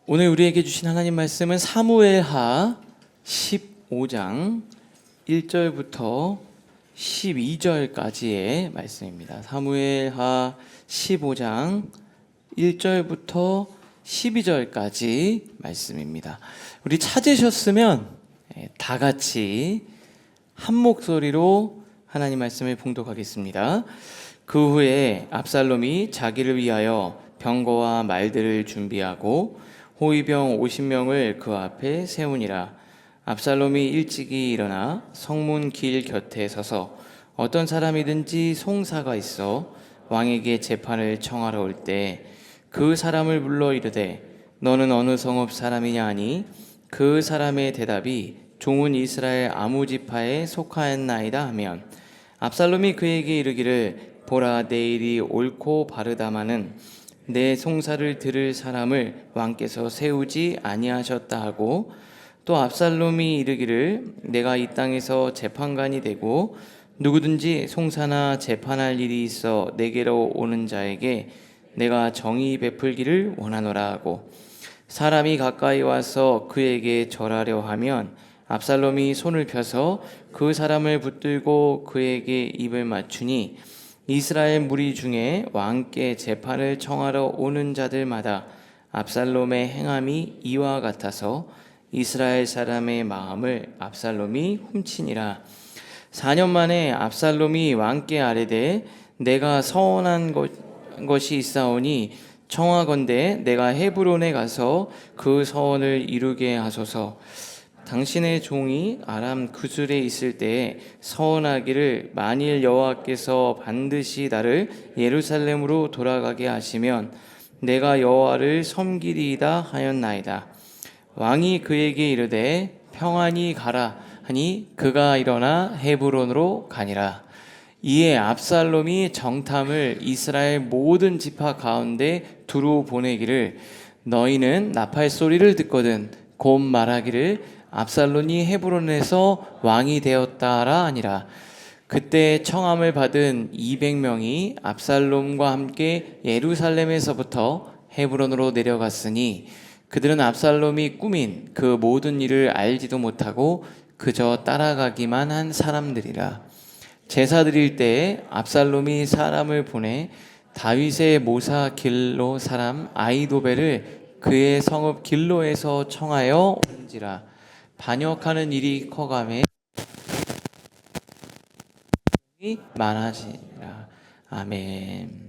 오늘 우리에게 주신 하나님 말씀은 사무엘하 15장 1절부터 12절까지의 말씀입니다. 사무엘하 15장 1절부터 12절까지 말씀입니다. 우리 찾으셨으면 다 같이 한 목소리로 하나님 말씀을 봉독하겠습니다. 그 후에 압살롬이 자기를 위하여 병거와 말들을 준비하고 호위병 50명을 그 앞에 세우니라. 압살롬이 일찍이 일어나 성문 길 곁에 서서 어떤 사람이든지 송사가 있어 왕에게 재판을 청하러 올 때 그 사람을 불러 이르되 너는 어느 성읍 사람이냐 하니 그 사람의 대답이 종은 이스라엘 아무 지파에 속하였나이다 하면 압살롬이 그에게 이르기를 보라 내 일이 옳고 바르다마는 내 송사를 들을 사람을 왕께서 세우지 아니하셨다 하고 또 압살롬이 이르기를 내가 이 땅에서 재판관이 되고 누구든지 송사나 재판할 일이 있어 내게로 오는 자에게 내가 정의 베풀기를 원하노라 하고 사람이 가까이 와서 그에게 절하려 하면 압살롬이 손을 펴서 그 사람을 붙들고 그에게 입을 맞추니 이스라엘 무리 중에 왕께 재판을 청하러 오는 자들마다 압살롬의 행함이 이와 같아서 이스라엘 사람의 마음을 압살롬이 훔치니라. 4년 만에 압살롬이 왕께 아뢰되 내가 서원한 것이 있사오니 청하건대 내가 헤브론에 가서 그 서원을 이루게 하소서. 당신의 종이 아람 구술에 있을 때에 서원하기를 만일 여호와께서 반드시 나를 예루살렘으로 돌아가게 하시면 내가 여호와를 섬기리이다 하였나이다. 왕이 그에게 이르되 평안히 가라 하니 그가 일어나 헤브론으로 가니라. 이에 압살롬이 정탐을 이스라엘 모든 지파 가운데 두루 보내기를 너희는 나팔 소리를 듣거든 곧 말하기를 압살롬이 헤브론에서 왕이 되었다라 하니라. 그때 청함을 받은 200명이 압살롬과 함께 예루살렘에서부터 헤브론으로 내려갔으니 그들은 압살롬이 꾸민 그 모든 일을 알지도 못하고 그저 따라가기만 한 사람들이라. 제사 드릴 때에 압살롬이 사람을 보내 다윗의 모사 길로 사람 아이도벨을 그의 성읍 길로에서 청하여 온지라. 반역하는 일이 커가매 많아지라. 아멘.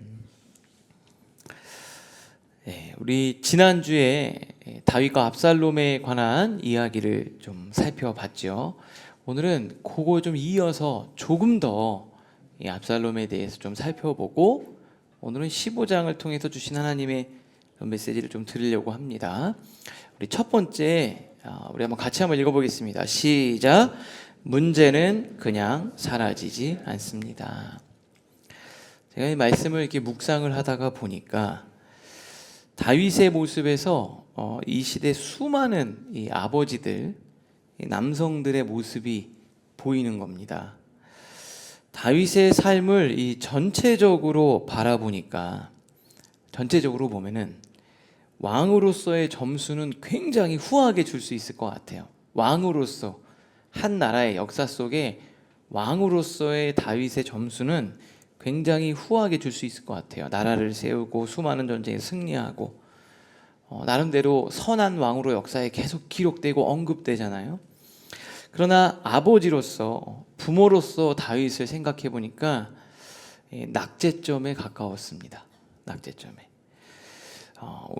네, 우리 지난주에 다윗과 압살롬에 관한 이야기를 좀 살펴봤죠. 오늘은 그거 좀 이어서 조금 더 이 압살롬에 대해서 좀 살펴보고 오늘은 15장을 통해서 주신 하나님의 메시지를 좀 드리려고 합니다. 우리 첫 번째 우리 같이 한번 읽어보겠습니다. 시작. 문제는 그냥 사라지지 않습니다. 제가 이 말씀을 이렇게 묵상을 하다가 보니까 다윗의 모습에서 이 시대 수많은 이 아버지들, 이 남성들의 모습이 보이는 겁니다. 다윗의 삶을 이 전체적으로 바라보니까 전체적으로 보면은 왕으로서의 점수는 굉장히 후하게 줄 수 있을 것 같아요. 왕으로서 한 나라의 역사 속에 왕으로서의 다윗의 점수는 굉장히 후하게 줄 수 있을 것 같아요. 나라를 세우고 수많은 전쟁에 승리하고 나름대로 선한 왕으로 역사에 계속 기록되고 언급되잖아요. 그러나 아버지로서 부모로서 다윗을 생각해 보니까 낙제점에 가까웠습니다. 낙제점에.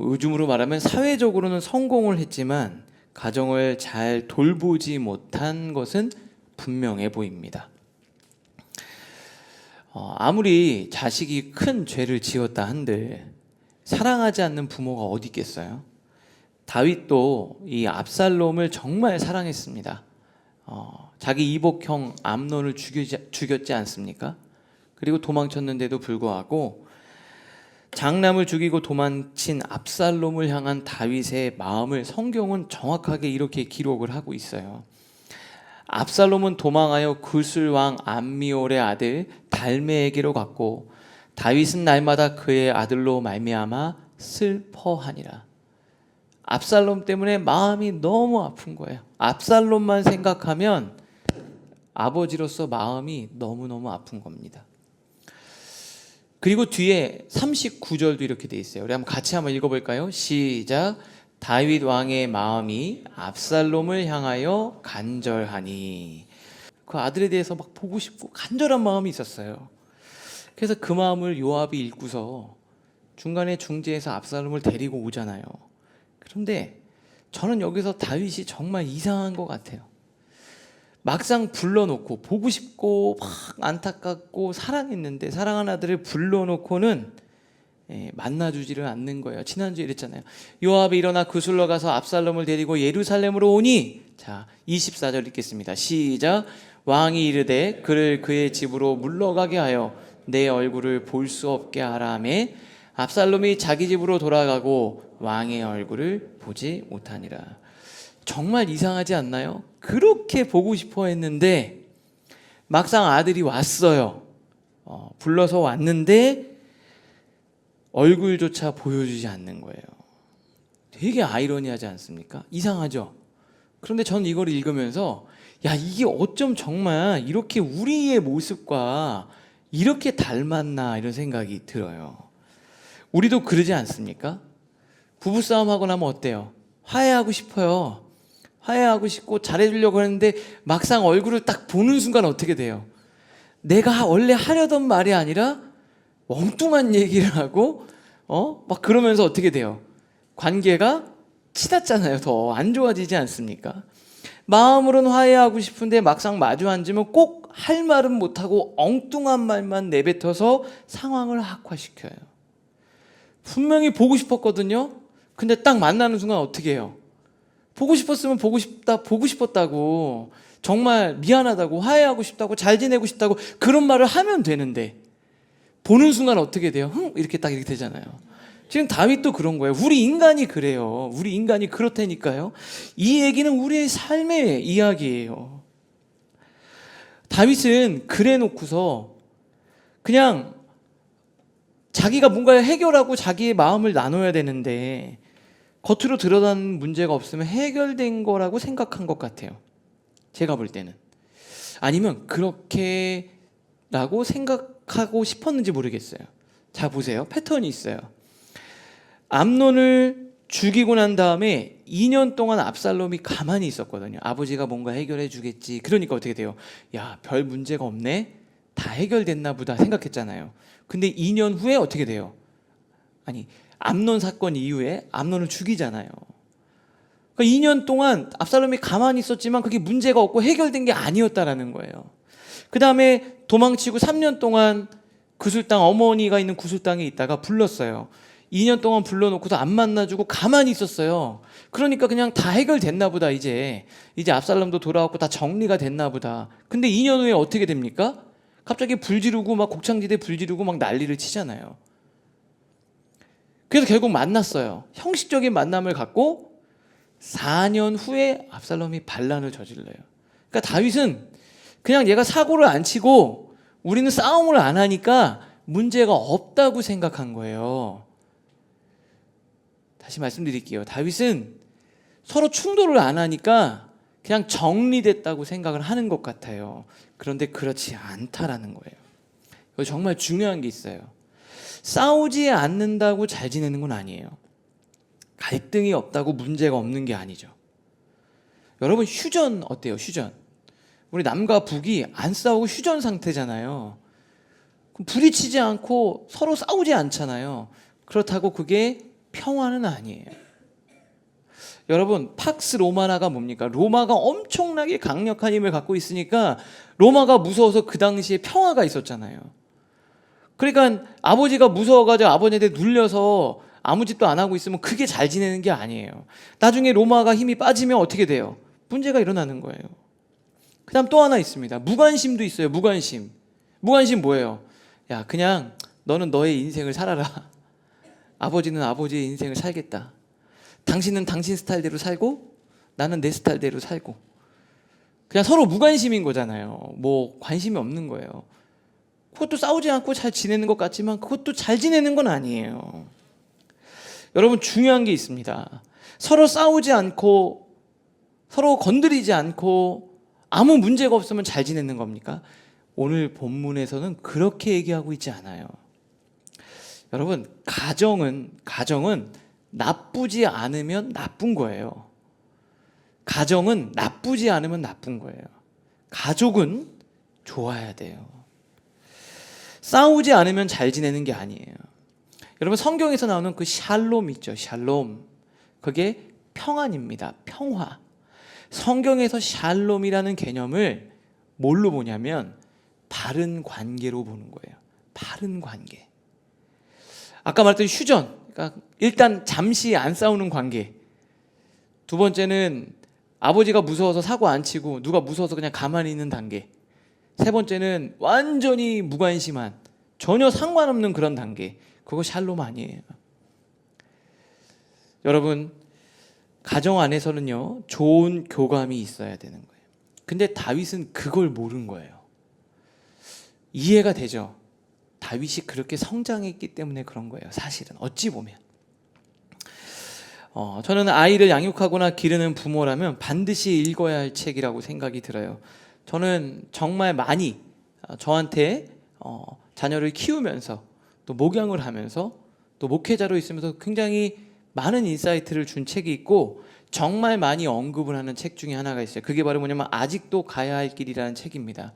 요즘으로 말하면 사회적으로는 성공을 했지만 가정을 잘 돌보지 못한 것은 분명해 보입니다. 아무리 자식이 큰 죄를 지었다 한들 사랑하지 않는 부모가 어디 있겠어요? 다윗도 이 압살롬을 정말 사랑했습니다. 자기 이복형 암논을 죽였지 않습니까? 그리고 도망쳤는데도 불구하고 장남을 죽이고 도망친 압살롬을 향한 다윗의 마음을 성경은 정확하게 이렇게 기록을 하고 있어요. 압살롬은 도망하여 구슬 왕 암미올의 아들 달메에게로 갔고 다윗은 날마다 그의 아들로 말미암아 슬퍼하니라. 압살롬 때문에 마음이 너무 아픈 거예요. 압살롬만 생각하면 아버지로서 마음이 너무너무 아픈 겁니다. 그리고 뒤에 39절도 이렇게 돼 있어요. 우리 같이 한번 읽어볼까요? 시작. 다윗 왕의 마음이 압살롬을 향하여 간절하니. 그 아들에 대해서 막 보고 싶고 간절한 마음이 있었어요. 그래서 그 마음을 요압이 읽고서 중간에 중재해서 압살롬을 데리고 오잖아요. 그런데 저는 여기서 다윗이 정말 이상한 것 같아요. 막상 불러놓고 보고 싶고 막 안타깝고 사랑했는데 사랑하는 아들을 불러놓고는 만나주지를 않는 거예요. 지난주에 이랬잖아요. 요압이 일어나 그술로 가서 압살롬을 데리고 예루살렘으로 오니, 자 24절 읽겠습니다. 시작. 왕이 이르되 그를 그의 집으로 물러가게 하여 내 얼굴을 볼 수 없게 하라매 압살롬이 자기 집으로 돌아가고 왕의 얼굴을 보지 못하니라. 정말 이상하지 않나요? 그렇게 보고 싶어 했는데 막상 아들이 왔어요. 불러서 왔는데 얼굴조차 보여주지 않는 거예요. 되게 아이러니하지 않습니까? 이상하죠? 그런데 저는 이걸 읽으면서 야, 이게 어쩜 정말 이렇게 우리의 모습과 이렇게 닮았나 이런 생각이 들어요. 우리도 그러지 않습니까? 부부싸움 하고 나면 어때요? 화해하고 싶어요. 화해하고 싶고 잘해주려고 하는데 막상 얼굴을 딱 보는 순간 어떻게 돼요? 내가 원래 하려던 말이 아니라 엉뚱한 얘기를 하고 막 그러면서 어떻게 돼요? 관계가 치닫잖아요. 더 안 좋아지지 않습니까? 마음으로는 화해하고 싶은데 막상 마주 앉으면 꼭 할 말은 못하고 엉뚱한 말만 내뱉어서 상황을 악화시켜요. 분명히 보고 싶었거든요. 근데 딱 만나는 순간 어떻게 해요? 보고 싶었으면 보고 싶었다고, 정말 미안하다고, 화해하고 싶다고, 잘 지내고 싶다고 그런 말을 하면 되는데 보는 순간 어떻게 돼요? 이렇게 딱 이렇게 되잖아요. 지금 다윗도 그런 거예요. 우리 인간이 그래요. 우리 인간이 그렇다니까요. 이 얘기는 우리의 삶의 이야기예요. 다윗은 그래 놓고서 그냥 자기가 뭔가를 해결하고 자기의 마음을 나눠야 되는데 겉으로 드러나는 문제가 없으면 해결된 거라고 생각한 것 같아요. 제가 볼 때는. 아니면 그렇게라고 생각하고 싶었는지 모르겠어요. 자, 보세요. 패턴이 있어요. 암논을 죽이고 난 다음에 2년 동안 압살롬이 가만히 있었거든요. 아버지가 뭔가 해결해 주겠지. 그러니까 어떻게 돼요? 야, 별 문제가 없네. 다 해결됐나 보다 생각했잖아요. 근데 2년 후에 어떻게 돼요? 아니, 암논 사건 이후에 암논을 죽이잖아요. 그러니까 2년 동안 압살롬이 가만히 있었지만 그게 문제가 없고 해결된 게 아니었다라는 거예요. 그 다음에 도망치고 3년 동안 구슬당, 어머니가 있는 구슬당에 있다가 불렀어요. 2년 동안 불러놓고도 안 만나주고 가만히 있었어요. 그러니까 그냥 다 해결됐나 보다. 이제 압살롬도 돌아왔고 다 정리가 됐나 보다. 근데 2년 후에 어떻게 됩니까? 갑자기 불 지르고 막 곡창지대 불 지르고 막 난리를 치잖아요. 그래서 결국 만났어요. 형식적인 만남을 갖고 4년 후에 압살롬이 반란을 저질러요. 그러니까 다윗은 그냥 얘가 사고를 안 치고 우리는 싸움을 안 하니까 문제가 없다고 생각한 거예요. 다시 말씀드릴게요. 다윗은 서로 충돌을 안 하니까 그냥 정리됐다고 생각을 하는 것 같아요. 그런데 그렇지 않다라는 거예요. 이거 정말 중요한 게 있어요. 싸우지 않는다고 잘 지내는 건 아니에요. 갈등이 없다고 문제가 없는 게 아니죠. 여러분, 휴전 어때요? 휴전. 우리 남과 북이 안 싸우고 휴전 상태잖아요. 그럼 부딪히지 않고 서로 싸우지 않잖아요. 그렇다고 그게 평화는 아니에요. 여러분, 팍스 로마나가 뭡니까? 로마가 엄청나게 강력한 힘을 갖고 있으니까 로마가 무서워서 그 당시에 평화가 있었잖아요. 그러니까 아버지가 무서워가지고 아버지한테 눌려서 아무 짓도 안 하고 있으면 그게 잘 지내는 게 아니에요. 나중에 로마가 힘이 빠지면 어떻게 돼요? 문제가 일어나는 거예요. 그 다음 또 하나 있습니다. 무관심도 있어요. 무관심. 무관심 뭐예요? 야, 그냥 너는 너의 인생을 살아라. 아버지는 아버지의 인생을 살겠다. 당신은 당신 스타일대로 살고 나는 내 스타일대로 살고. 그냥 서로 무관심인 거잖아요. 뭐 관심이 없는 거예요. 그것도 싸우지 않고 잘 지내는 것 같지만 그것도 잘 지내는 건 아니에요. 여러분, 중요한 게 있습니다. 서로 싸우지 않고 서로 건드리지 않고 아무 문제가 없으면 잘 지내는 겁니까? 오늘 본문에서는 그렇게 얘기하고 있지 않아요. 여러분, 가정은 나쁘지 않으면 나쁜 거예요. 가정은 나쁘지 않으면 나쁜 거예요. 가족은 좋아야 돼요. 싸우지 않으면 잘 지내는 게 아니에요. 여러분, 성경에서 나오는 그 샬롬 있죠. 샬롬. 그게 평안입니다. 평화. 성경에서 샬롬이라는 개념을 뭘로 보냐면 바른 관계로 보는 거예요. 바른 관계. 아까 말했던 휴전. 그러니까 일단 잠시 안 싸우는 관계. 두 번째는 아버지가 무서워서 사고 안 치고 누가 무서워서 그냥 가만히 있는 단계. 세 번째는 완전히 무관심한 전혀 상관없는 그런 단계. 그거 샬롬 아니에요. 여러분, 가정 안에서는요, 좋은 교감이 있어야 되는 거예요. 근데 다윗은 그걸 모른 거예요. 이해가 되죠? 다윗이 그렇게 성장했기 때문에 그런 거예요. 사실은 어찌 보면 저는 아이를 양육하거나 기르는 부모라면 반드시 읽어야 할 책이라고 생각이 들어요. 저는 정말 많이 저한테 자녀를 키우면서 또 목양을 하면서 또 목회자로 있으면서 굉장히 많은 인사이트를 준 책이 있고 정말 많이 언급을 하는 책 중에 하나가 있어요. 그게 바로 뭐냐면 아직도 가야 할 길이라는 책입니다.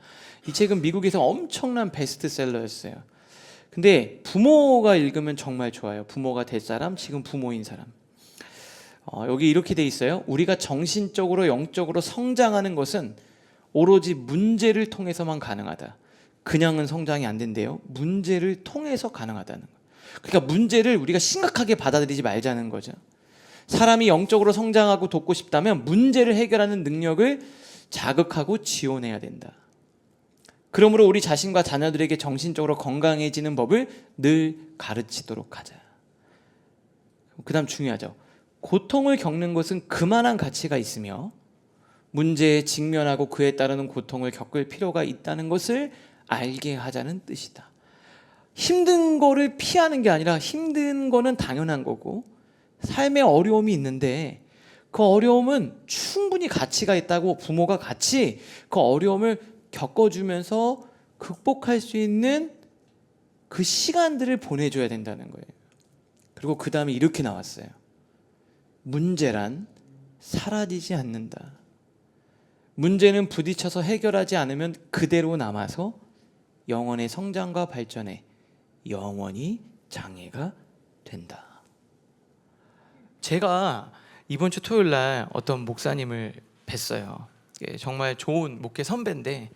이 책은 미국에서 엄청난 베스트셀러였어요. 근데 부모가 읽으면 정말 좋아요. 부모가 될 사람, 지금 부모인 사람. 여기 이렇게 돼 있어요. 우리가 정신적으로 영적으로 성장하는 것은 오로지 문제를 통해서만 가능하다. 그냥은 성장이 안 된대요. 문제를 통해서 가능하다는 거예요. 그러니까 문제를 우리가 심각하게 받아들이지 말자는 거죠. 사람이 영적으로 성장하고 돕고 싶다면 문제를 해결하는 능력을 자극하고 지원해야 된다. 그러므로 우리 자신과 자녀들에게 정신적으로 건강해지는 법을 늘 가르치도록 하자. 그 다음 중요하죠. 고통을 겪는 것은 그만한 가치가 있으며 문제에 직면하고 그에 따르는 고통을 겪을 필요가 있다는 것을 알게 하자는 뜻이다. 힘든 거를 피하는 게 아니라 힘든 거는 당연한 거고 삶에 어려움이 있는데 그 어려움은 충분히 가치가 있다고 부모가 같이 그 어려움을 겪어주면서 극복할 수 있는 그 시간들을 보내줘야 된다는 거예요. 그리고 그 다음에 이렇게 나왔어요. 문제란 사라지지 않는다. 문제는 부딪혀서 해결하지 않으면 그대로 남아서 영혼의 성장과 발전에 영원히 장애가 된다. 제가 이번 주 토요일 날 어떤 목사님을 뵀어요. 정말 좋은 목회 선배인데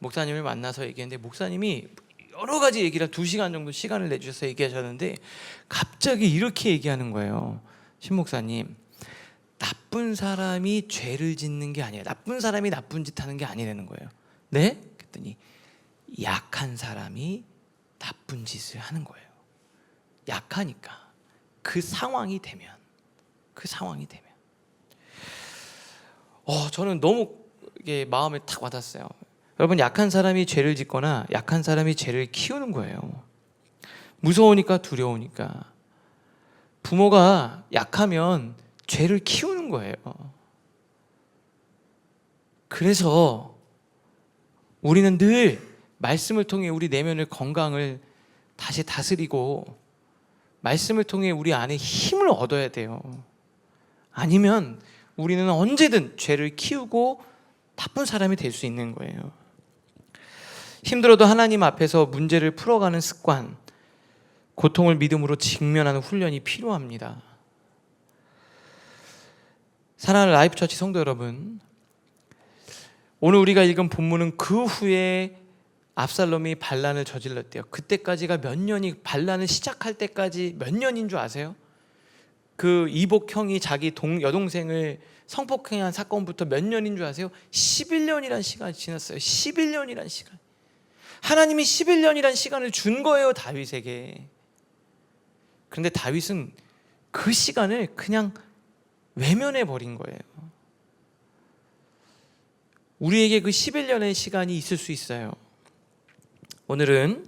목사님을 만나서 얘기했는데 목사님이 여러 가지 얘기를 2시간 정도 시간을 내주셔서 얘기하셨는데 갑자기 이렇게 얘기하는 거예요. 신 목사님, 나쁜 사람이 죄를 짓는 게 아니에요. 나쁜 사람이 나쁜 짓 하는 게 아니라는 거예요. 네? 그랬더니 약한 사람이 나쁜 짓을 하는 거예요. 약하니까 그 상황이 되면 저는 너무 이게 마음에 탁 와닿았어요. 여러분, 약한 사람이 죄를 짓거나 약한 사람이 죄를 키우는 거예요. 무서우니까 두려우니까. 부모가 약하면 죄를 키우는 거예요. 그래서 우리는 늘 말씀을 통해 우리 내면의 건강을 다시 다스리고 말씀을 통해 우리 안에 힘을 얻어야 돼요. 아니면 우리는 언제든 죄를 키우고 나쁜 사람이 될 수 있는 거예요. 힘들어도 하나님 앞에서 문제를 풀어가는 습관, 고통을 믿음으로 직면하는 훈련이 필요합니다. 사랑하는 라이프처치 성도 여러분, 오늘 우리가 읽은 본문은 그 후에 압살롬이 반란을 저질렀대요. 그때까지가 몇 년이, 반란을 시작할 때까지 몇 년인 줄 아세요? 그 이복 형이 자기 여동생을 성폭행한 사건부터 몇 년인 줄 아세요? 11년이란 시간이 지났어요. 11년이란 시간. 하나님이 11년이란 시간을 준 거예요, 다윗에게. 그런데 다윗은 그 시간을 그냥 외면해 버린 거예요. 우리에게 그 11년의 시간이 있을 수 있어요. 오늘은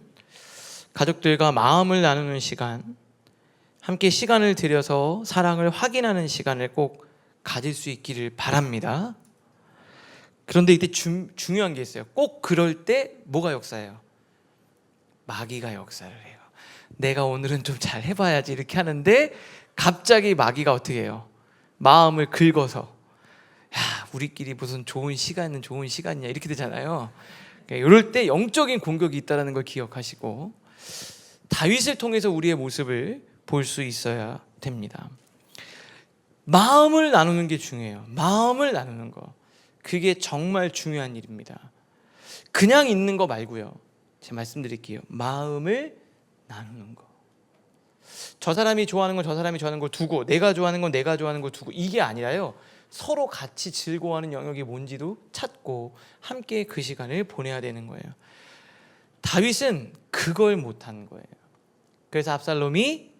가족들과 마음을 나누는 시간, 함께 시간을 들여서 사랑을 확인하는 시간을 꼭 가질 수 있기를 바랍니다. 그런데 이때 중요한 게 있어요. 꼭 그럴 때 뭐가 역사해요? 마귀가 역사를 해요. 내가 오늘은 좀 잘 해봐야지 이렇게 하는데 갑자기 마귀가 어떻게 해요? 마음을 긁어서 야, 우리끼리 무슨 좋은 시간이냐 이렇게 되잖아요. 이럴 때 영적인 공격이 있다는 걸 기억하시고 다윗을 통해서 우리의 모습을 볼 수 있어야 됩니다. 마음을 나누는 게 중요해요. 마음을 나누는 거, 그게 정말 중요한 일입니다. 그냥 있는 거 말고요, 제가 말씀드릴게요. 마음을 나누는 거. 저 사람이 좋아하는 건 저 사람이 좋아하는 걸 두고, 내가 좋아하는 건 내가 좋아하는 걸 두고, 이게 아니라요, 서로 같이 즐거워하는 영역이 뭔지도 찾고 함께 그 시간을 보내야 되는 거예요. 다윗은 그걸 못한 거예요. 그래서 압살롬이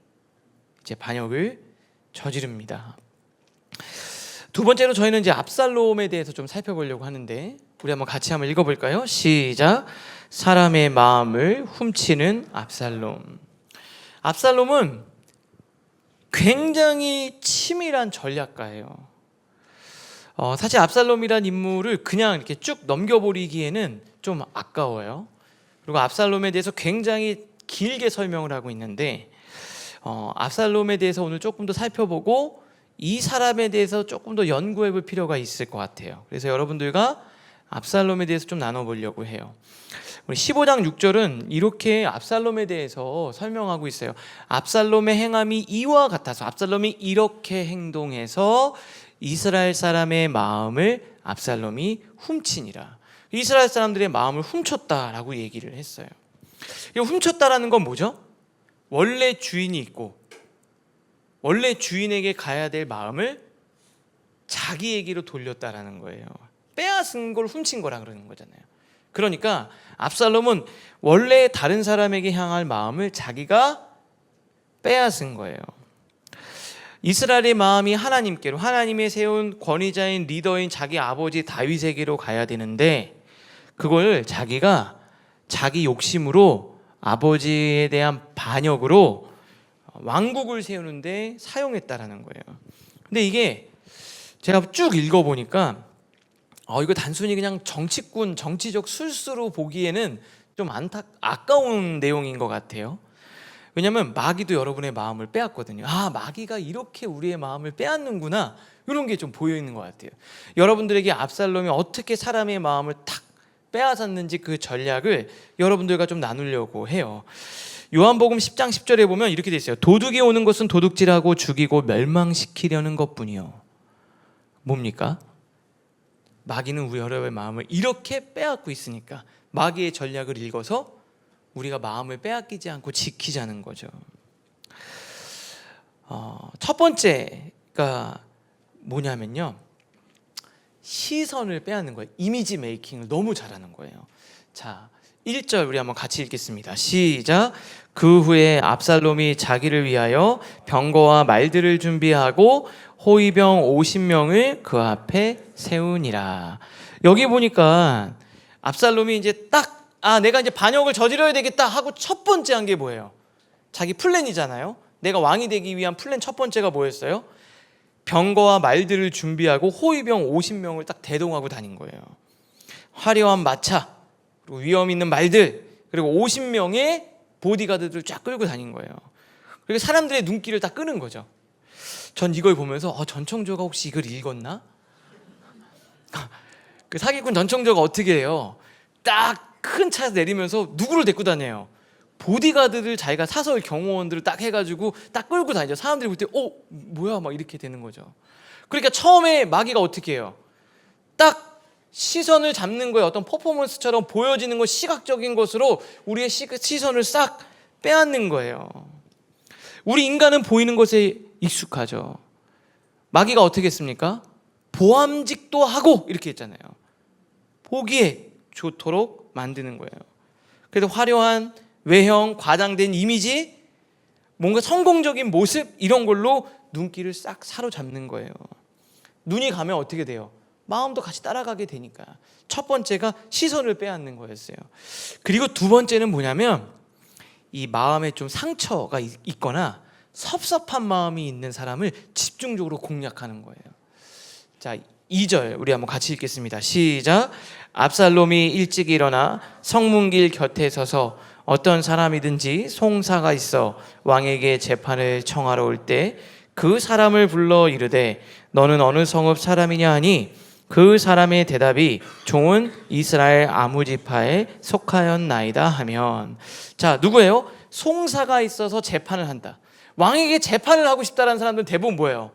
이제 반역을 저지릅니다. 두 번째로 저희는 이제 압살롬에 대해서 좀 살펴보려고 하는데, 우리 한번 같이 한번 읽어볼까요? 시작. 사람의 마음을 훔치는 압살롬. 압살롬은 굉장히 치밀한 전략가예요. 사실 압살롬이란 인물을 그냥 이렇게 쭉 넘겨버리기에는 좀 아까워요. 그리고 압살롬에 대해서 굉장히 길게 설명을 하고 있는데, 압살롬에 대해서 오늘 조금 더 살펴보고 이 사람에 대해서 조금 더 연구해 볼 필요가 있을 것 같아요. 그래서 여러분들과 압살롬에 대해서 좀 나눠보려고 해요. 우리 15장 6절은 이렇게 압살롬에 대해서 설명하고 있어요. 압살롬의 행함이 이와 같아서, 압살롬이 이렇게 행동해서 이스라엘 사람의 마음을 압살롬이 훔치니라. 이스라엘 사람들의 마음을 훔쳤다라고 얘기를 했어요. 이 훔쳤다라는 건 뭐죠? 원래 주인이 있고 원래 주인에게 가야 될 마음을 자기에게로 돌렸다라는 거예요. 빼앗은 걸 훔친 거라 그러는 거잖아요. 그러니까 압살롬은 원래 다른 사람에게 향할 마음을 자기가 빼앗은 거예요. 이스라엘의 마음이 하나님께로, 하나님의 세운 권위자인 리더인 자기 아버지 다윗에게로 가야 되는데, 그걸 자기가 자기 욕심으로, 아버지에 대한 반역으로 왕국을 세우는데 사용했다라는 거예요. 근데 이게 제가 쭉 읽어보니까 이거 단순히 그냥 정치꾼, 정치적 술수로 보기에는 좀 아까운 내용인 것 같아요. 왜냐하면 마귀도 여러분의 마음을 빼앗거든요. 마귀가 이렇게 우리의 마음을 빼앗는구나, 이런 게 좀 보여 있는 것 같아요. 여러분들에게 압살롬이 어떻게 사람의 마음을 탁 빼앗았는지 그 전략을 여러분들과 좀 나누려고 해요. 요한복음 10장 10절에 보면 이렇게 돼 있어요. 도둑이 오는 것은 도둑질하고 죽이고 멸망시키려는 것뿐이요. 뭡니까? 마귀는 우리 여러분의 마음을 이렇게 빼앗고 있으니까 마귀의 전략을 읽어서 우리가 마음을 빼앗기지 않고 지키자는 거죠. 첫 번째가 뭐냐면요, 시선을 빼앗는 거예요. 이미지 메이킹을 너무 잘하는 거예요. 자, 1절 우리 한번 같이 읽겠습니다. 시작. 그 후에 압살롬이 자기를 위하여 병거와 말들을 준비하고 호위병 50명을 그 앞에 세우니라. 여기 보니까 압살롬이 이제 딱 내가 이제 반역을 저질러야 되겠다 하고 첫 번째 한 게 뭐예요? 자기 플랜이잖아요. 내가 왕이 되기 위한 플랜 첫 번째가 뭐였어요? 병거와 말들을 준비하고 호위병 50명을 딱 대동하고 다닌 거예요. 화려한 마차, 그리고 위험 있는 말들, 그리고 50명의 보디가드들을 쫙 끌고 다닌 거예요. 그리고 사람들의 눈길을 다 끄는 거죠. 전 이걸 보면서 전청조가 혹시 이걸 읽었나? 그 사기꾼 전청조가 어떻게 해요? 딱 큰 차에서 내리면서 누구를 데리고 다녀요? 보디가드를, 자기가 사설 경호원들을 딱 해가지고 딱 끌고 다니죠. 사람들이 볼 때 뭐야 막 이렇게 되는 거죠. 그러니까 처음에 마귀가 어떻게 해요? 딱 시선을 잡는 거예요. 어떤 퍼포먼스처럼 보여지는 것, 시각적인 것으로 우리의 시선을 싹 빼앗는 거예요. 우리 인간은 보이는 것에 익숙하죠. 마귀가 어떻게 했습니까? 보암직도 하고 이렇게 했잖아요. 보기에 좋도록 만드는 거예요. 그래서 화려한 외형, 과장된 이미지, 뭔가 성공적인 모습, 이런 걸로 눈길을 싹 사로잡는 거예요. 눈이 가면 어떻게 돼요? 마음도 같이 따라가게 되니까. 첫 번째가 시선을 빼앗는 거였어요. 그리고 두 번째는 뭐냐면, 이 마음에 좀 상처가 있거나 섭섭한 마음이 있는 사람을 집중적으로 공략하는 거예요. 자, 2절 우리 한번 같이 읽겠습니다. 시작. 압살롬이 일찍 일어나 성문길 곁에 서서 어떤 사람이든지 송사가 있어 왕에게 재판을 청하러 올 때 그 사람을 불러 이르되 너는 어느 성읍 사람이냐 하니 그 사람의 대답이 종은 이스라엘 아무지파에 속하였나이다 하면, 자, 누구예요? 송사가 있어서 재판을 한다. 왕에게 재판을 하고 싶다라는 사람들은 대부분 뭐예요?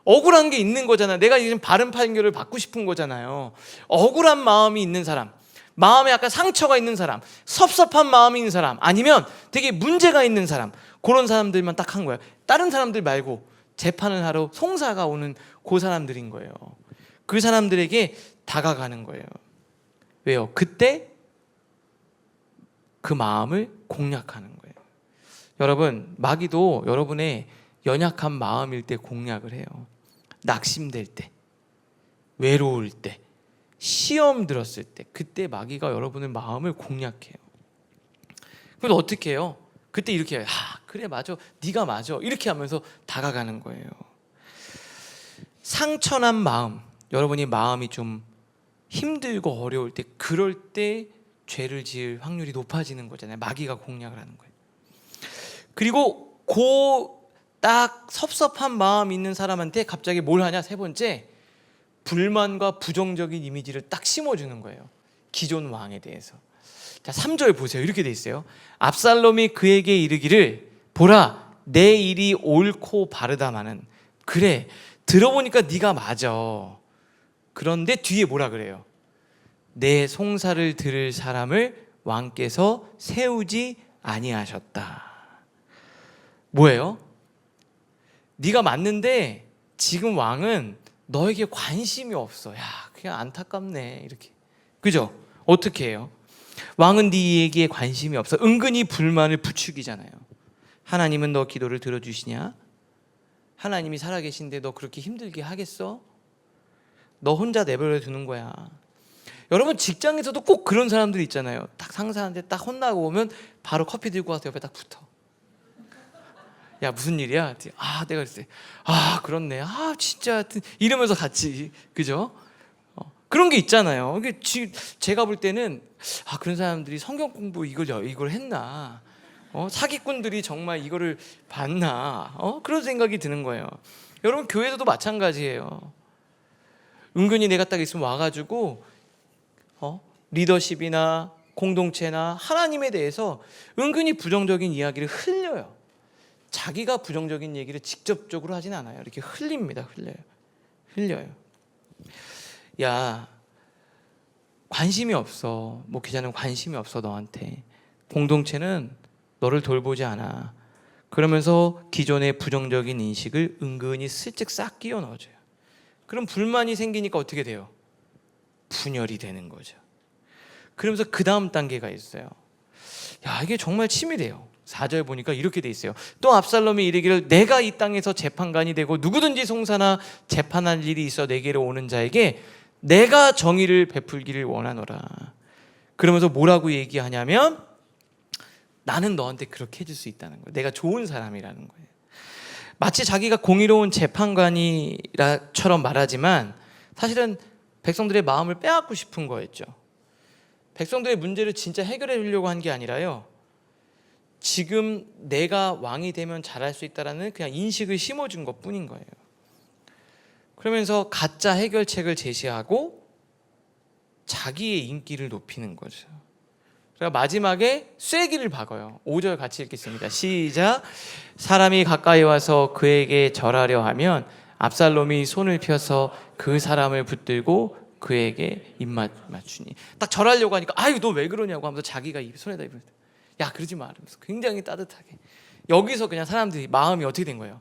억울한 게 있는 거잖아요. 내가 지금 바른 판결을 받고 싶은 거잖아요. 억울한 마음이 있는 사람, 마음에 약간 상처가 있는 사람, 섭섭한 마음이 있는 사람, 아니면 되게 문제가 있는 사람, 그런 사람들만 딱 한 거예요. 다른 사람들 말고 재판을 하러 송사가 오는 그 사람들인 거예요. 그 사람들에게 다가가는 거예요. 왜요? 그때 그 마음을 공략하는 거예요. 여러분, 마귀도 여러분의 연약한 마음일 때 공략을 해요. 낙심될 때, 외로울 때, 시험 들었을 때, 그때 마귀가 여러분의 마음을 공략해요. 그래서 어떻게 해요? 그때 이렇게 해요. 그래, 맞아, 네가 맞아, 이렇게 하면서 다가가는 거예요. 상처난 마음, 여러분이 마음이 좀 힘들고 어려울 때, 그럴 때 죄를 지을 확률이 높아지는 거잖아요. 마귀가 공략을 하는 거예요. 그리고 딱 섭섭한 마음 있는 사람한테 갑자기 뭘 하냐? 세 번째, 불만과 부정적인 이미지를 딱 심어주는 거예요. 기존 왕에 대해서. 자, 3절 보세요. 이렇게 돼 있어요. 압살롬이 그에게 이르기를 보라, 내 일이 옳고 바르다마는, 그래, 들어보니까 네가 맞아. 그런데 뒤에 뭐라 그래요? 내 송사를 들을 사람을 왕께서 세우지 아니하셨다. 뭐예요? 네가 맞는데 지금 왕은 너에게 관심이 없어. 야, 그냥 안타깝네, 이렇게. 그죠? 어떻게 해요? 왕은 네 얘기에 관심이 없어. 은근히 불만을 부추기잖아요. 하나님은 너 기도를 들어주시냐? 하나님이 살아계신데 너 그렇게 힘들게 하겠어? 너 혼자 내버려 두는 거야. 여러분, 직장에서도 꼭 그런 사람들이 있잖아요. 딱 상사한테 딱 혼나고 오면 바로 커피 들고 와서 옆에 딱 붙어. 야, 무슨 일이야? 내가 그랬어요. 그렇네. 진짜, 이러면서 같이, 그죠? 그런 게 있잖아요. 이게 제가 볼 때는 그런 사람들이 성경 공부 이걸 했나? 사기꾼들이 정말 이거를 봤나? 그런 생각이 드는 거예요. 여러분, 교회에서도 마찬가지예요. 은근히 내가 딱 있으면 와가지고 리더십이나 공동체나 하나님에 대해서 은근히 부정적인 이야기를 흘려요. 자기가 부정적인 얘기를 직접적으로 하진 않아요. 이렇게 흘립니다. 흘려요. 야, 관심이 없어. 목회자는 관심이 없어, 너한테. 공동체는 너를 돌보지 않아. 그러면서 기존의 부정적인 인식을 은근히 슬쩍 싹 끼워 넣어줘요. 그럼 불만이 생기니까 어떻게 돼요? 분열이 되는 거죠. 그러면서 그 다음 단계가 있어요. 야, 이게 정말 치밀해요. 4절 보니까 이렇게 돼 있어요. 또 압살롬이 이르기를 내가 이 땅에서 재판관이 되고 누구든지 송사나 재판할 일이 있어 내게로 오는 자에게 내가 정의를 베풀기를 원하노라. 그러면서 뭐라고 얘기하냐면 나는 너한테 그렇게 해줄 수 있다는 거예요. 내가 좋은 사람이라는 거예요. 마치 자기가 공의로운 재판관이라처럼 말하지만 사실은 백성들의 마음을 빼앗고 싶은 거였죠. 백성들의 문제를 진짜 해결해 주려고 한 게 아니라요, 지금 내가 왕이 되면 잘할 수 있다라는 그냥 인식을 심어준 것뿐인 거예요. 그러면서 가짜 해결책을 제시하고 자기의 인기를 높이는 거죠. 그러니까 마지막에 쐐기를 박아요. 5절 같이 읽겠습니다. 시작. 사람이 가까이 와서 그에게 절하려 하면 압살롬이 손을 펴서 그 사람을 붙들고 그에게 입맛 맞추니. 딱 절하려고 하니까 아유, 너 왜 그러냐고 하면서 자기가 손에다 입을 때, 야, 그러지 마, 이러면서 굉장히 따뜻하게. 여기서 그냥 사람들이 마음이 어떻게 된 거예요?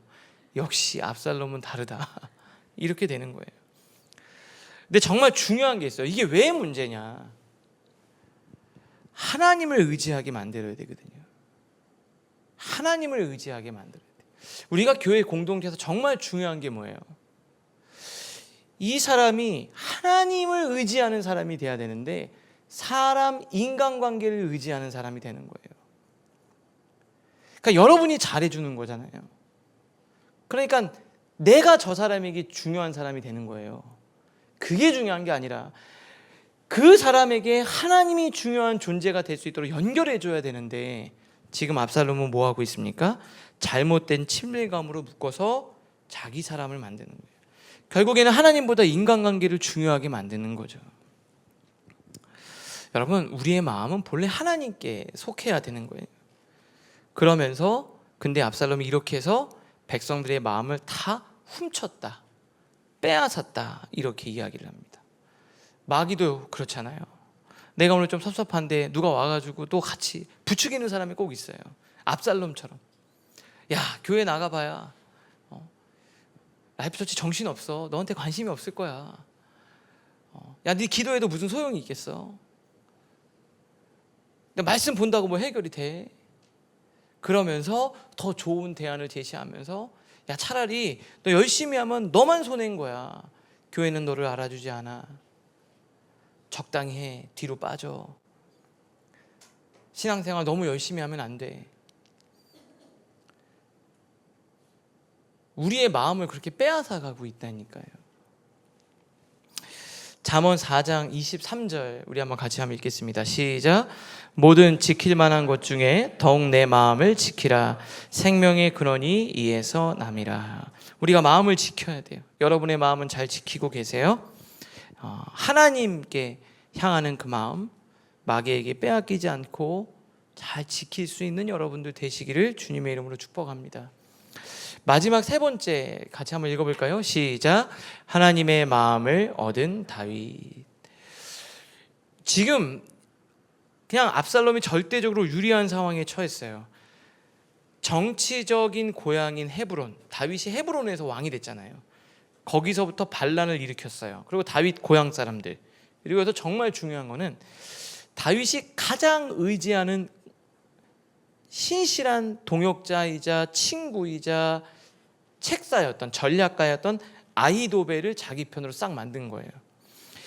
역시 압살롬은 다르다. 이렇게 되는 거예요. 근데 정말 중요한 게 있어요. 이게 왜 문제냐? 하나님을 의지하게 만들어야 되거든요. 하나님을 의지하게 만들어야 돼요. 우리가 교회 공동체에서 정말 중요한 게 뭐예요? 이 사람이 하나님을 의지하는 사람이 돼야 되는데 사람, 인간관계를 의지하는 사람이 되는 거예요. 그러니까 여러분이 잘해주는 거잖아요. 그러니까 내가 저 사람에게 중요한 사람이 되는 거예요. 그게 중요한 게 아니라 그 사람에게 하나님이 중요한 존재가 될 수 있도록 연결해 줘야 되는데, 지금 압살롬은 뭐 하고 있습니까? 잘못된 친밀감으로 묶어서 자기 사람을 만드는 거예요. 결국에는 하나님보다 인간관계를 중요하게 만드는 거죠. 여러분, 우리의 마음은 본래 하나님께 속해야 되는 거예요. 그러면서 근데 압살롬이 이렇게 해서 백성들의 마음을 다 훔쳤다, 빼앗았다, 이렇게 이야기를 합니다. 마귀도 그렇잖아요. 내가 오늘 좀 섭섭한데 누가 와가지고 또 같이 부추기는 사람이 꼭 있어요. 압살롬처럼. 야, 교회 나가봐야 라이프처치 정신없어. 너한테 관심이 없을 거야. 야, 네 기도해도 무슨 소용이 있겠어. 말씀 본다고 뭐 해결이 돼. 그러면서 더 좋은 대안을 제시하면서, 야, 차라리 너 열심히 하면 너만 손해인 거야. 교회는 너를 알아주지 않아. 적당히 해. 뒤로 빠져. 신앙생활 너무 열심히 하면 안 돼. 우리의 마음을 그렇게 빼앗아 가고 있다니까요. 잠언 4장 23절 우리 한번 같이 한번 읽겠습니다. 시작. 모든 지킬 만한 것 중에 더욱 내 마음을 지키라. 생명의 근원이 이에서 남이라. 우리가 마음을 지켜야 돼요. 여러분의 마음은 잘 지키고 계세요? 하나님께 향하는 그 마음, 마귀에게 빼앗기지 않고 잘 지킬 수 있는 여러분들 되시기를 주님의 이름으로 축복합니다. 마지막 세 번째 같이 한번 읽어볼까요? 시작. 하나님의 마음을 얻은 다윗. 지금 그냥 압살롬이 절대적으로 유리한 상황에 처했어요. 정치적인 고향인 헤브론, 다윗이 헤브론에서 왕이 됐잖아요. 거기서부터 반란을 일으켰어요. 그리고 다윗 고향 사람들, 그리고 또 정말 중요한 거는 다윗이 가장 의지하는 신실한 동역자이자 친구이자 책사였던, 전략가였던 아히도벨을 자기 편으로 싹 만든 거예요.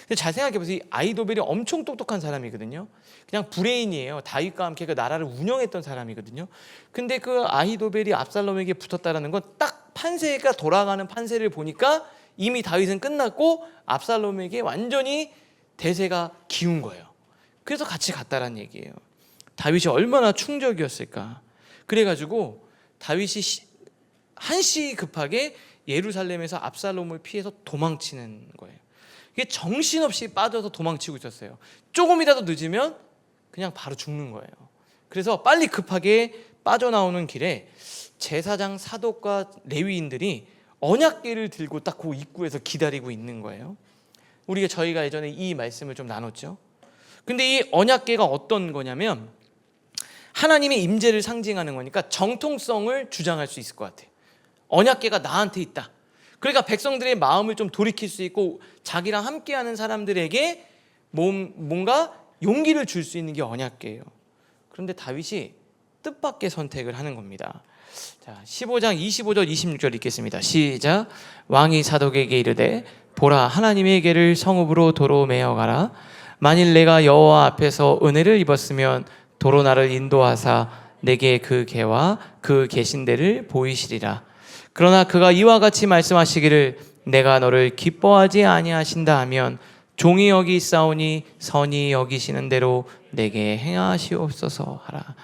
근데 잘 생각해보세요. 이 아히도벨이 엄청 똑똑한 사람이거든요. 그냥 브레인이에요. 다윗과 함께 그 나라를 운영했던 사람이거든요. 근데 그 아히도벨이 압살롬에게 붙었다는 건 딱 판세가 돌아가는 판세를 보니까 이미 다윗은 끝났고 압살롬에게 완전히 대세가 기운 거예요. 그래서 같이 갔다라는 얘기예요. 다윗이 얼마나 충적이었을까. 그래가지고 다윗이 한시 급하게 예루살렘에서 압살롬을 피해서 도망치는 거예요. 이게 정신없이 빠져서 도망치고 있었어요. 조금이라도 늦으면 그냥 바로 죽는 거예요. 그래서 빨리 급하게 빠져나오는 길에 제사장 사독과 레위인들이 언약궤를 들고 딱 그 입구에서 기다리고 있는 거예요. 저희가 예전에 이 말씀을 좀 나눴죠. 근데 이 언약궤가 어떤 거냐면 하나님의 임재를 상징하는 거니까 정통성을 주장할 수 있을 것 같아요. 언약궤가 나한테 있다. 그러니까 백성들의 마음을 좀 돌이킬 수 있고 자기랑 함께하는 사람들에게 뭔가 용기를 줄 수 있는 게 언약궤예요. 그런데 다윗이 뜻밖의 선택을 하는 겁니다. 자, 15장 25절 26절 읽겠습니다. 시작. 왕이 사독에게 이르되 보라, 하나님의 궤를 성읍으로 도로 메어 가라. 만일 내가 여호와 앞에서 은혜를 입었으면 도로 나를 인도하사 내게 그 궤와 그 계신 데를 보이시리라. 그러나 그가 이와 같이 말씀하시기를 내가 너를 기뻐하지 아니하신다 하면 종이 여기 있사오니 선히 여기시는 대로 내게 행하시옵소서 하라.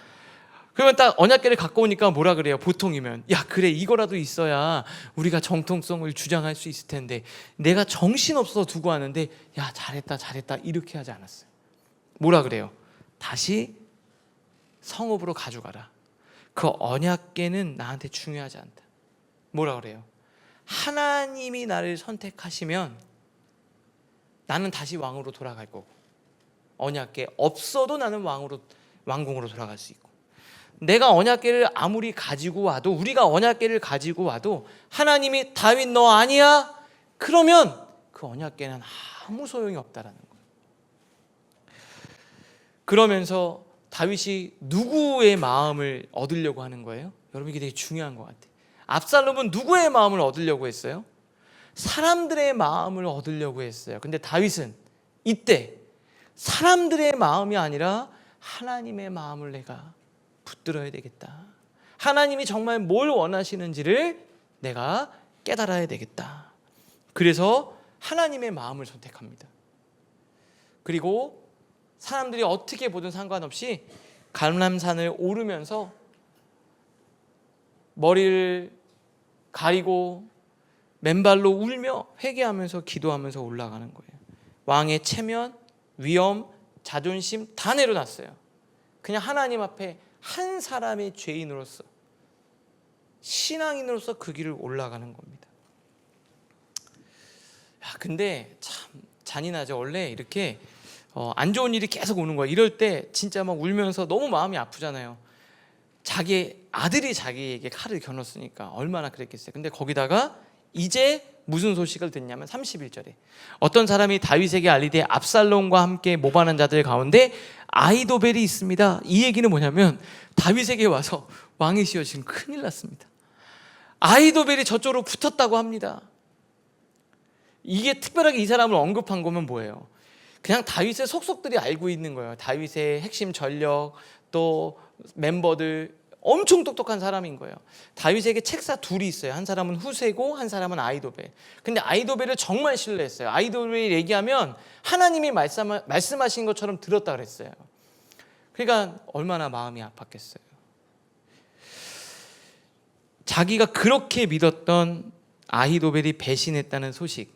그러면 딱 언약궤를 갖고 오니까 뭐라 그래요? 보통이면 야, 그래, 이거라도 있어야 우리가 정통성을 주장할 수 있을 텐데 내가 정신없어서 두고 왔는데 야, 잘했다 이렇게 하지 않았어요. 뭐라 그래요? 다시 성읍으로 가져가라. 그 언약궤는 나한테 중요하지 않다. 뭐라 그래요? 하나님이 나를 선택하시면 나는 다시 왕으로 돌아갈 거고, 언약궤 없어도 나는 왕궁으로 돌아갈 수 있고, 내가 언약궤를 아무리 가지고 와도, 우리가 언약궤를 가지고 와도 하나님이 다윗 너 아니야? 그러면 그 언약궤는 아무 소용이 없다라는 거예요. 그러면서 다윗이 누구의 마음을 얻으려고 하는 거예요? 여러분, 이게 되게 중요한 것 같아요. 압살롬은 누구의 마음을 얻으려고 했어요? 사람들의 마음을 얻으려고 했어요. 근데 다윗은 이때 사람들의 마음이 아니라 하나님의 마음을 내가 붙들어야 되겠다. 하나님이 정말 뭘 원하시는지를 내가 깨달아야 되겠다. 그래서 하나님의 마음을 선택합니다. 그리고 사람들이 어떻게 보든 상관없이 감람산을 오르면서 머리를 가리고 맨발로 울며 회개하면서 기도하면서 올라가는 거예요. 왕의 체면, 위엄, 자존심 다 내려놨어요. 그냥 하나님 앞에 한 사람의 죄인으로서, 신앙인으로서 그 길을 올라가는 겁니다. 근데 참 잔인하죠. 원래 이렇게 안 좋은 일이 계속 오는 거예요. 이럴 때 진짜 막 울면서 너무 마음이 아프잖아요. 자기 아들이 자기에게 칼을 겨눴으니까 얼마나 그랬겠어요. 근데 거기다가 이제 무슨 소식을 듣냐면 31절에 어떤 사람이 다윗에게 알리되 압살롬과 함께 모반한 자들 가운데 아히도벨이 있습니다. 이 얘기는 뭐냐면 다윗에게 와서 왕이시여 지금 큰일 났습니다. 아히도벨이 저쪽으로 붙었다고 합니다. 이게 특별하게 이 사람을 언급한 거면 뭐예요? 그냥 다윗의 속속들이 알고 있는 거예요. 다윗의 핵심 전력, 또 멤버들, 엄청 똑똑한 사람인 거예요. 다윗에게 책사 둘이 있어요. 한 사람은 후세고 한 사람은 아히도벨. 근데 아히도벨을 정말 신뢰했어요. 아히도벨이 얘기하면 하나님이 말씀하신 것처럼 들었다 그랬어요. 그러니까 얼마나 마음이 아팠겠어요. 자기가 그렇게 믿었던 아히도벨이 배신했다는 소식,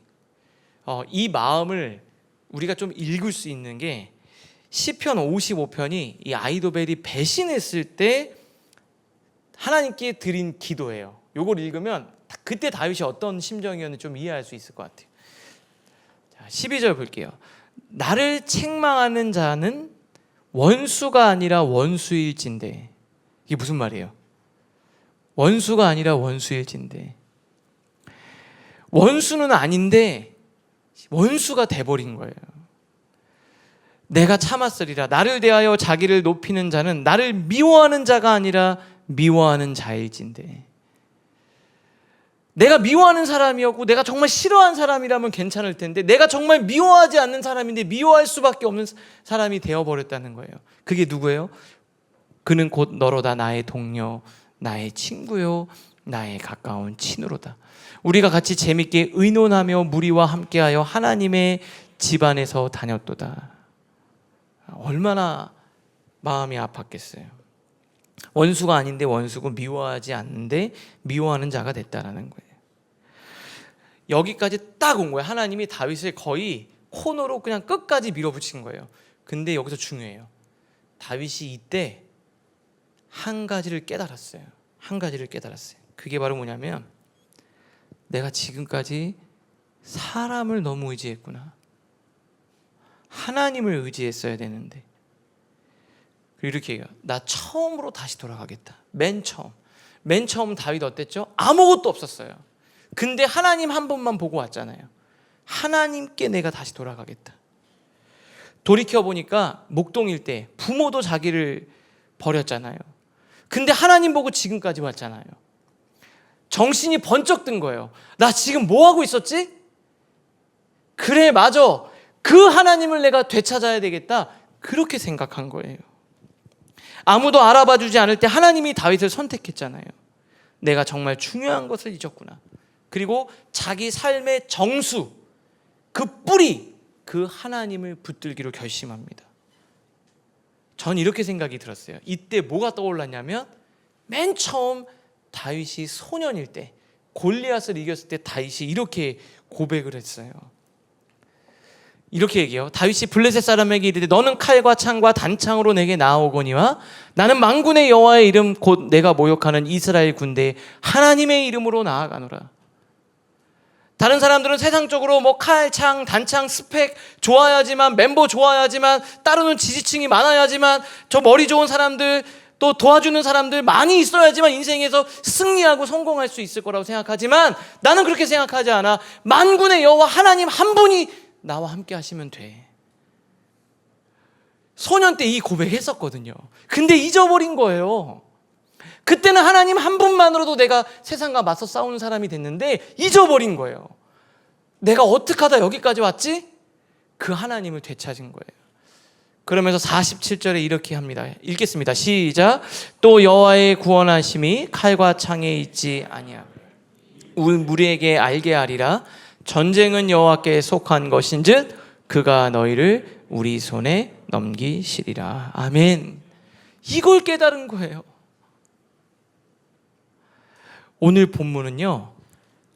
이 마음을 우리가 좀 읽을 수 있는 게 시편 55편이 이 아히도벨이 배신했을 때 하나님께 드린 기도예요. 이걸 읽으면 그때 다윗이 어떤 심정이었는지 좀 이해할 수 있을 것 같아요. 자, 12절 볼게요. 나를 책망하는 자는 원수가 아니라 원수일진데. 이게 무슨 말이에요? 원수가 아니라 원수일진데. 원수는 아닌데 원수가 돼버린 거예요. 내가 참았으리라. 나를 대하여 자기를 높이는 자는 나를 미워하는 자가 아니라 미워하는 자일진데. 내가 미워하는 사람이었고 내가 정말 싫어하는 사람이라면 괜찮을 텐데 내가 정말 미워하지 않는 사람인데 미워할 수밖에 없는 사람이 되어버렸다는 거예요. 그게 누구예요? 그는 곧 너로다. 나의 동료, 나의 친구요, 나의 가까운 친으로다. 우리가 같이 재밌게 의논하며 무리와 함께하여 하나님의 집안에서 다녔도다. 얼마나 마음이 아팠겠어요. 원수가 아닌데 원수고 미워하지 않는데 미워하는 자가 됐다라는 거예요. 여기까지 딱 온 거예요. 하나님이 다윗을 거의 코너로 그냥 끝까지 밀어붙인 거예요. 근데 여기서 중요해요. 다윗이 이때 한 가지를 깨달았어요. 한 가지를 깨달았어요. 그게 바로 뭐냐면 내가 지금까지 사람을 너무 의지했구나. 하나님을 의지했어야 되는데. 그리고 이렇게 얘기해요. 나 처음으로 다시 돌아가겠다. 맨 처음 다윗 어땠죠? 아무것도 없었어요. 근데 하나님 한 분만 보고 왔잖아요. 하나님께 내가 다시 돌아가겠다. 돌이켜보니까 목동일 때 부모도 자기를 버렸잖아요. 근데 하나님 보고 지금까지 왔잖아요. 정신이 번쩍 든 거예요. 나 지금 뭐 하고 있었지? 그래, 맞아. 그 하나님을 내가 되찾아야 되겠다. 그렇게 생각한 거예요. 아무도 알아봐 주지 않을 때 하나님이 다윗을 선택했잖아요. 내가 정말 중요한 것을 잊었구나. 그리고 자기 삶의 정수, 그 뿌리, 그 하나님을 붙들기로 결심합니다. 전 이렇게 생각이 들었어요. 이때 뭐가 떠올랐냐면 맨 처음 다윗이 소년일 때 골리앗을 이겼을 때 다윗이 이렇게 고백을 했어요. 이렇게 얘기해요. 다윗이 블레셋 사람에게 이르되 너는 칼과 창과 단창으로 내게 나아오거니와 나는 만군의 여호와의 이름 곧 내가 모욕하는 이스라엘 군대에 하나님의 이름으로 나아가노라. 다른 사람들은 세상적으로 뭐 칼, 창, 단창, 스펙 좋아야지만, 멤버 좋아야지만, 따르는 지지층이 많아야지만, 저 머리 좋은 사람들, 또 도와주는 사람들 많이 있어야지만 인생에서 승리하고 성공할 수 있을 거라고 생각하지만 나는 그렇게 생각하지 않아. 만군의 여호와 하나님 한 분이 나와 함께 하시면 돼. 소년 때 이 고백했었거든요. 근데 잊어버린 거예요. 그때는 하나님 한 분만으로도 내가 세상과 맞서 싸우는 사람이 됐는데 잊어버린 거예요. 내가 어떻게 하다 여기까지 왔지? 그 하나님을 되찾은 거예요. 그러면서 47절에 이렇게 합니다. 읽겠습니다. 시작. 또 여호와의 구원하심이 칼과 창에 있지 아니하고 무리에게 알게 하리라. 전쟁은 여호와께 속한 것인즉 그가 너희를 우리 손에 넘기시리라. 아멘. 이걸 깨달은 거예요. 오늘 본문은요,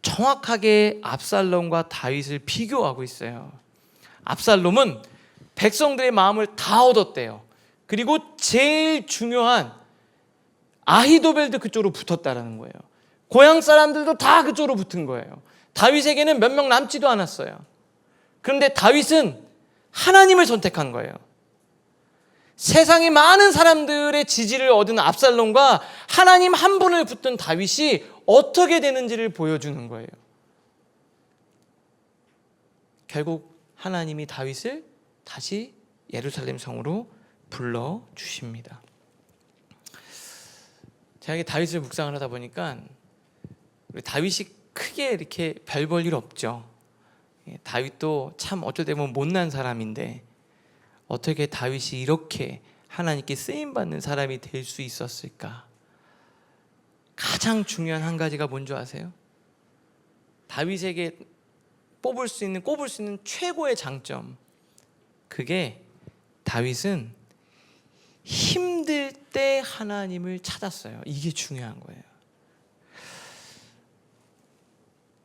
정확하게 압살롬과 다윗을 비교하고 있어요. 압살롬은 백성들의 마음을 다 얻었대요. 그리고 제일 중요한 아히도벨도 그쪽으로 붙었다라는 거예요. 고향 사람들도 다 그쪽으로 붙은 거예요. 다윗에게는 몇 명 남지도 않았어요. 그런데 다윗은 하나님을 선택한 거예요. 세상의 많은 사람들의 지지를 얻은 압살롬과 하나님 한 분을 붙든 다윗이 어떻게 되는지를 보여주는 거예요. 결국 하나님이 다윗을 다시 예루살렘 성으로 불러주십니다. 제가 이렇게 다윗을 묵상을 하다 보니까 다윗이 크게 이렇게 별 볼 일 없죠. 다윗도 참 어쩔 때 보면 못난 사람인데 어떻게 다윗이 이렇게 하나님께 쓰임받는 사람이 될 수 있었을까? 가장 중요한 한 가지가 뭔지 아세요? 다윗에게 꼽을 수 있는 최고의 장점, 그게 다윗은 힘들 때 하나님을 찾았어요. 이게 중요한 거예요.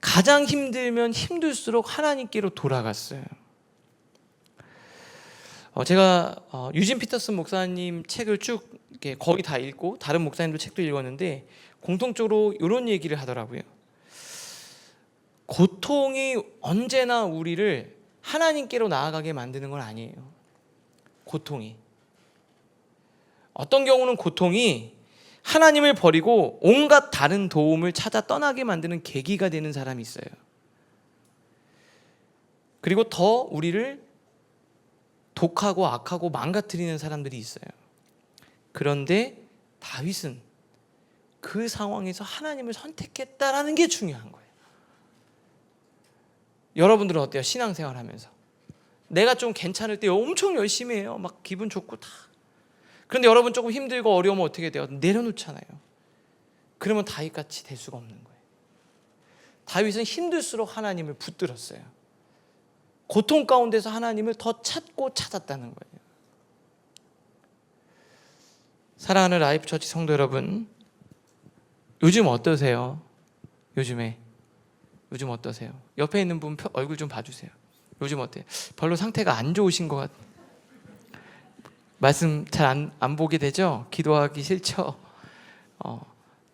가장 힘들면 힘들수록 하나님께로 돌아갔어요. 제가 유진 피터슨 목사님 책을 쭉 이렇게 거의 다 읽고 다른 목사님들 책도 읽었는데 공통적으로 이런 얘기를 하더라고요. 고통이 언제나 우리를 하나님께로 나아가게 만드는 건 아니에요. 고통이 어떤 경우는 고통이 하나님을 버리고 온갖 다른 도움을 찾아 떠나게 만드는 계기가 되는 사람이 있어요. 그리고 더 우리를 독하고 악하고 망가뜨리는 사람들이 있어요. 그런데 다윗은 그 상황에서 하나님을 선택했다라는 게 중요한 거예요. 여러분들은 어때요? 신앙생활 하면서 내가 좀 괜찮을 때 엄청 열심히 해요. 막 기분 좋고 다. 그런데 여러분 조금 힘들고 어려우면 어떻게 돼요? 내려놓잖아요. 그러면 다윗같이 될 수가 없는 거예요. 다윗은 힘들수록 하나님을 붙들었어요. 고통 가운데서 하나님을 더 찾고 찾았다는 거예요. 사랑하는 라이프처치 성도 여러분, 요즘 어떠세요? 요즘 어떠세요? 옆에 있는 분 얼굴 좀 봐주세요. 요즘 어때요? 별로 상태가 안 좋으신 것 같아요. 말씀 잘 안 보게 되죠? 기도하기 싫죠?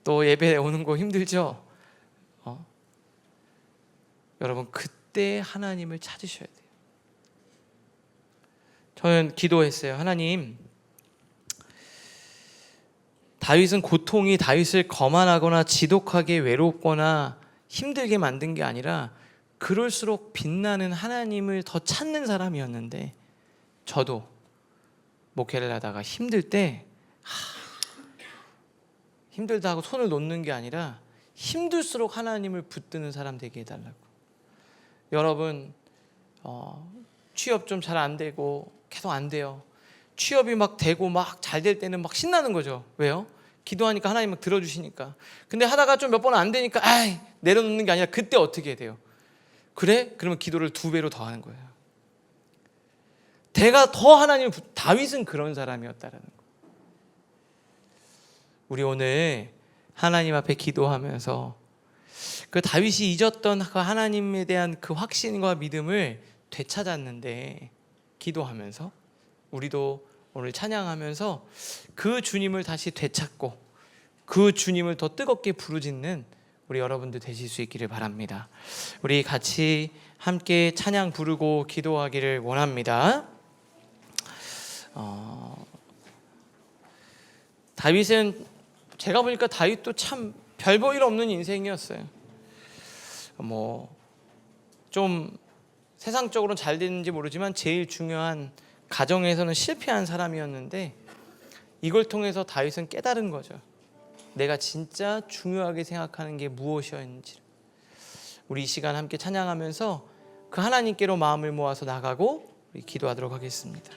또 예배 오는 거 힘들죠? 여러분 그때 하나님을 찾으셔야 돼요. 저는 기도했어요. 하나님, 다윗은 고통이 다윗을 거만하거나 지독하게 외롭거나 힘들게 만든 게 아니라 그럴수록 빛나는 하나님을 더 찾는 사람이었는데 저도 목회를 하다가 힘들 때 힘들다 하고 손을 놓는 게 아니라 힘들수록 하나님을 붙드는 사람 되게 해달라고. 여러분 취업 좀 잘 안 되고 계속 안 돼요. 취업이 막 되고 막 잘 될 때는 막 신나는 거죠. 왜요? 기도하니까 하나님 막 들어주시니까. 근데 하다가 좀 몇 번 안 되니까 내려놓는 게 아니라 그때 어떻게 돼요? 그래? 그러면 기도를 2배로 더 하는 거예요. 내가 더 하나님을 다윗은 그런 사람이었다라는 거. 우리 오늘 하나님 앞에 기도하면서 그 다윗이 잊었던 그 하나님에 대한 그 확신과 믿음을 되찾았는데 기도하면서 우리도 오늘 찬양하면서 그 주님을 다시 되찾고 그 주님을 더 뜨겁게 부르짖는 우리 여러분들 되실 수 있기를 바랍니다. 우리 같이 함께 찬양 부르고 기도하기를 원합니다. 다윗은 제가 보니까 다윗도 참 별 볼 일 없는 인생이었어요. 좀 세상적으로는 잘 됐는지 모르지만 제일 중요한 가정에서는 실패한 사람이었는데 이걸 통해서 다윗은 깨달은 거죠. 내가 진짜 중요하게 생각하는 게 무엇이었는지. 우리 이 시간 함께 찬양하면서 그 하나님께로 마음을 모아서 나가고 우리 기도하도록 하겠습니다.